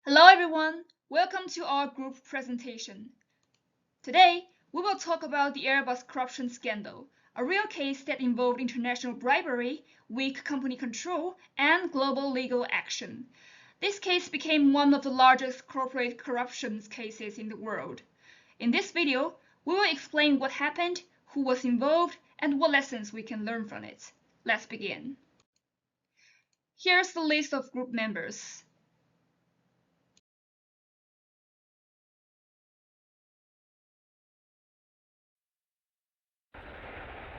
Hello everyone, welcome to our group presentation. Today, we will talk about the Airbus corruption scandal, a real case that involved international bribery, weak company control, and global legal action. This case became one of the largest corporate corruption cases in the world. In this video, we will explain what happened, who was involved, and what lessons we can learn from it. Let's begin. Here's the list of group members.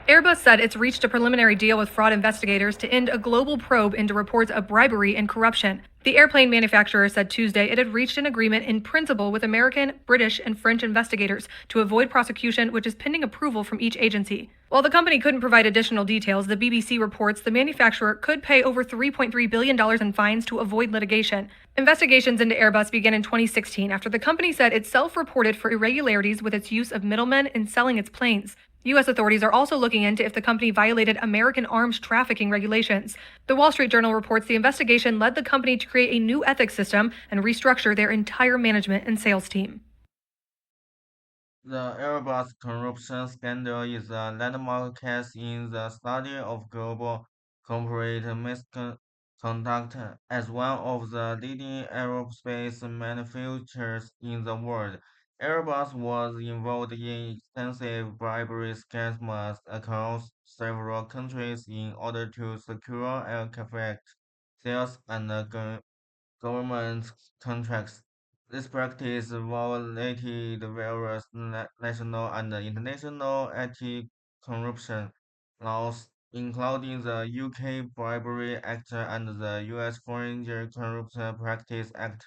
Airbus said it's reached a preliminary deal with fraud investigators to end a global probe into reports of bribery and corruption. The airplane manufacturer said Tuesday it had reached an agreement in principle with American, British, and French investigators to avoid prosecution, which is pending approval from each agency. While the company couldn't provide additional details, the BBC reports the manufacturer could pay over $3.3 billion in fines to avoid litigation. Investigations into Airbus began in 2016 after the company said it self-reported for irregularities with its use of middlemen in selling its planes. U.S. authorities are also looking into if the company violated American arms trafficking regulations. The Wall Street Journal reports the investigation led the company to create a new ethics system and restructure their entire management and sales team. The Airbus corruption scandal is a landmark case in the study of global corporate misconduct. As one of the leading aerospace manufacturers in the world, Airbus was involved in extensive bribery scams across several countries in order to secure aircraft sales and government contracts. This practice violated various national and international anti-corruption laws, including the UK Bribery Act and the US Foreign Corrupt Practice Act.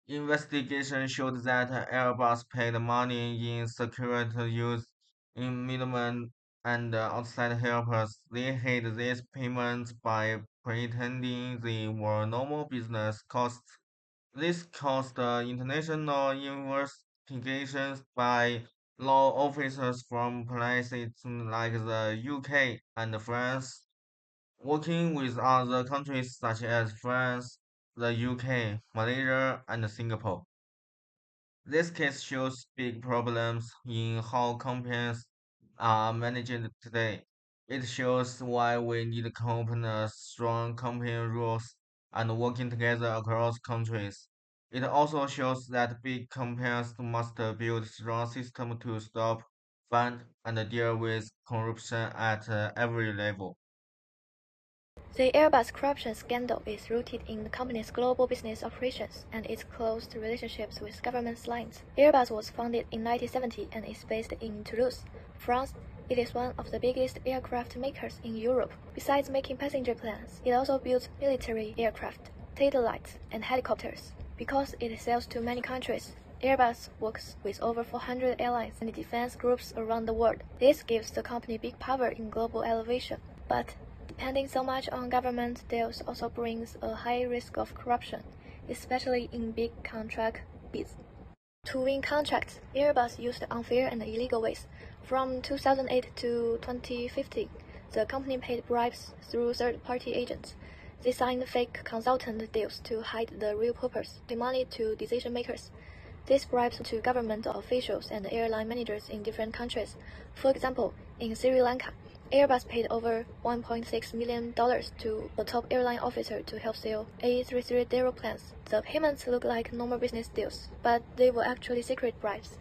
Investigation showed that Airbus paid money in secret use in middlemen and outside helpers. They hid these payments by pretending they were normal business costs. This caused international investigations by law officers from places like the UK and France, working with other countries such as France, the UK, Malaysia, and Singapore. This case shows big problems in how companies are managed today. It shows why we need companies, strong company rules, and working together across countries. It also shows that big companies must build strong systems to stop, find, and deal with corruption at every level. The Airbus corruption scandal is rooted in the company's global business operations and its close relationships with government lines. Airbus was founded in 1970 and is based in Toulouse, France. It is one of the biggest aircraft makers in Europe. Besides making passenger planes, it also builds military aircraft, satellites, and helicopters. Because it sells to many countries, Airbus works with over 400 airlines and defense groups around the world. This gives the company big power in global elevation. But depending so much on government deals also brings a high risk of corruption, especially in big contract bids. To win contracts, Airbus used unfair and illegal ways. From 2008 to 2015, the company paid bribes through third-party agents. They signed fake consultant deals to hide the real purpose, pay money to decision makers. These bribes to government officials and airline managers in different countries. For example, in Sri Lanka, Airbus paid over $1.6 million to a top airline officer to help sell A330 planes. The payments look like normal business deals, but they were actually secret bribes.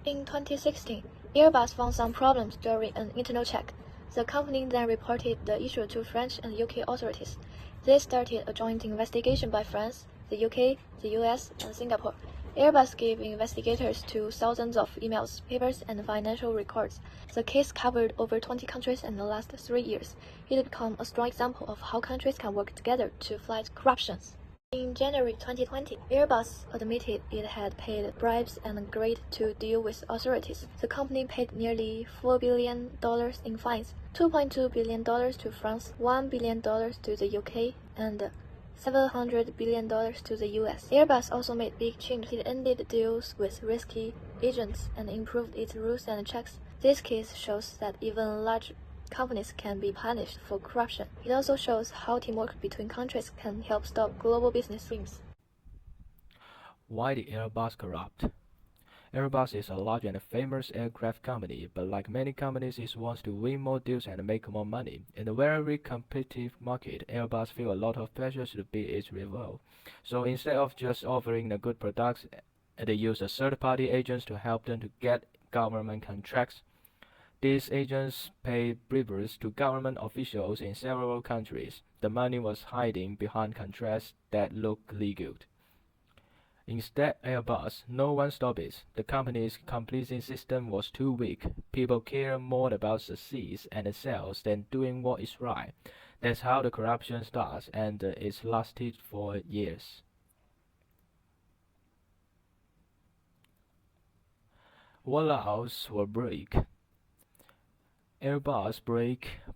In 2016, Airbus found some problems during an internal check. The company then reported the issue to French and UK authorities. They started a joint investigation by France, the UK, the US, and Singapore. Airbus gave investigators to thousands of emails, papers, and financial records. The case covered over 20 countries in the last 3 years. It became a strong example of how countries can work together to fight corruption. In January 2020, Airbus admitted it had paid bribes and agreed to deal with authorities. The company paid nearly $4 billion in fines, $2.2 billion to France, $1 billion to the UK, and $700 billion to the US. Airbus also made big changes. It ended deals with risky agents and improved its rules and checks. This case shows that even large companies can be punished for corruption. It also shows how teamwork between countries can help stop global business dreams. Why the Airbus corrupt? Airbus is a large and famous aircraft company, but like many companies, it wants to win more deals and make more money. In a very competitive market, Airbus feel a lot of pressure to be its rival. So instead of just offering the good products, they use a third-party agents to help them to get government contracts. These agents pay bribes to government officials in several countries. The money was hiding behind contracts that look legal. Instead, Airbus, no one stopped it. The company's completion system was too weak. People care more about success and the sales than doing what is right. That's how the corruption starts, and it's lasted for years. What laws were break? Airbus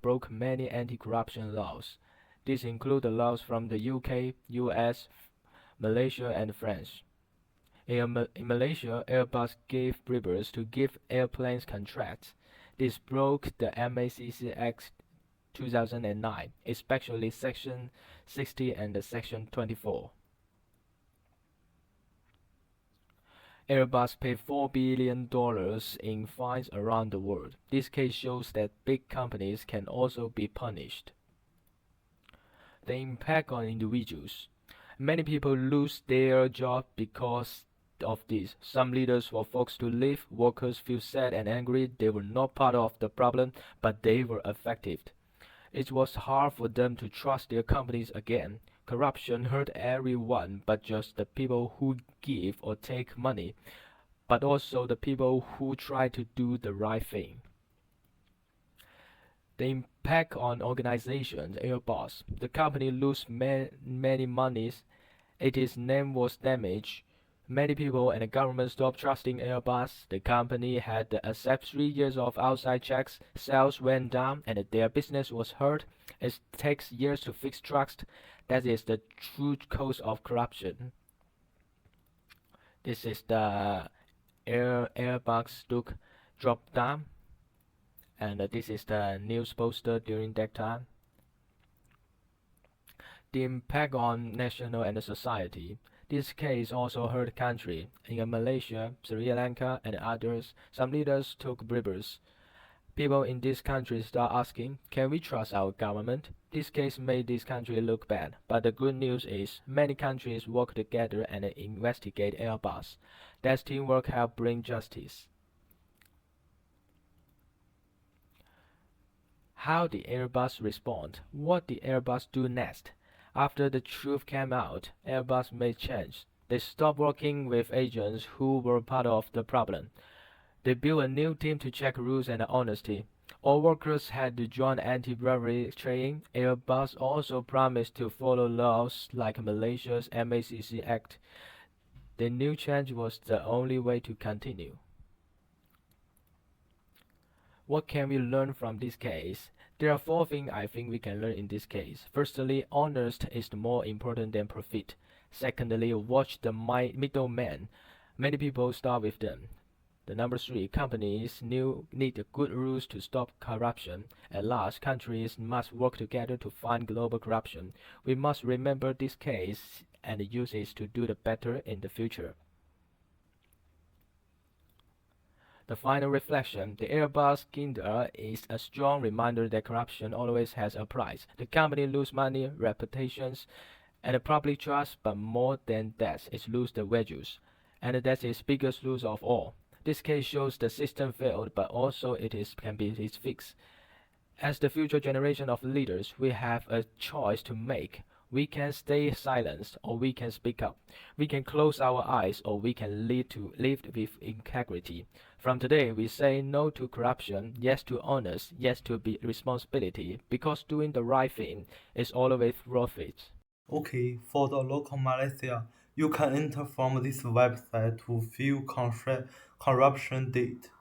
broke many anti-corruption laws. These include the laws from the UK, US, Malaysia, and France. In Malaysia, Airbus gave bribes to give airplanes contracts. This broke the MACC Act 2009, especially Section 60 and Section 24. Airbus paid $4 billion in fines around the world. This case shows that big companies can also be punished. The impact on individuals. Many people lose their job because of this. Some leaders were forced to leave. Workers feel sad and angry. They were not part of the problem, but they were affected. It was hard for them to trust their companies again. Corruption hurt everyone, but just the people who give or take money, but also the people who try to do the right thing. The impact on organizations. Airbus, the company lost many monies. Its name was damaged. Many people and the government stopped trusting Airbus. The company had to accept 3 years of outside checks. Sales went down and their business was hurt. It takes years to fix trust. That is the true cause of corruption. This is the Airbus stock dropped down, and this is the news poster during that time. The impact on national and society. This case also hurt country. In Malaysia, Sri Lanka, and others, some leaders took bribes. People in this country start asking, can we trust our government? This case made this country look bad, but the good news is many countries work together and investigate Airbus. That teamwork helped bring justice. How did Airbus respond? What did Airbus do next? After the truth came out, Airbus made change. They stopped working with agents who were part of the problem. They built a new team to check rules and honesty. All workers had to join anti-bribery training. Airbus also promised to follow laws like Malaysia's MACC Act. The new change was the only way to continue. What can we learn from this case? There are 4 things I think we can learn in this case. Firstly, honest is more important than profit. Secondly, watch the middlemen. Many people start with them. The number 3, companies need good rules to stop corruption. At last, countries must work together to fight global corruption. We must remember this case and use it to do the better in the future. The final reflection. The Airbus scandal is a strong reminder that corruption always has a price. The company lose money, reputations, and the public trust, but more than that, it lose the wages. And that's its biggest loss of all. This case shows the system failed, but also can be fixed. As the future generation of leaders, we have a choice to make. We can stay silent, or we can speak up. We can close our eyes, or we can live with integrity. From today, we say no to corruption, yes to honest, yes to responsibility, because doing the right thing is always worth it. Okay, for the local Malaysia, you can enter from this website to view corruption date.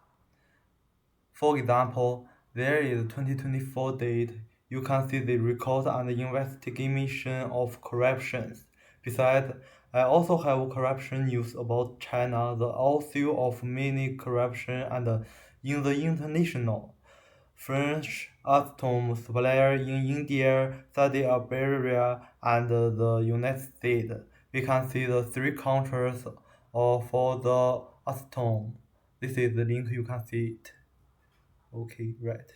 For example, there is 2024 date. You can see the records and investigation of corruptions. Besides, I also have corruption news about China, the author of many corruption and in the international. French atom supplier in India, Saudi Arabia, and the United States. we can see the three counters for the acetone. This is the link, you can see it. Okay, right.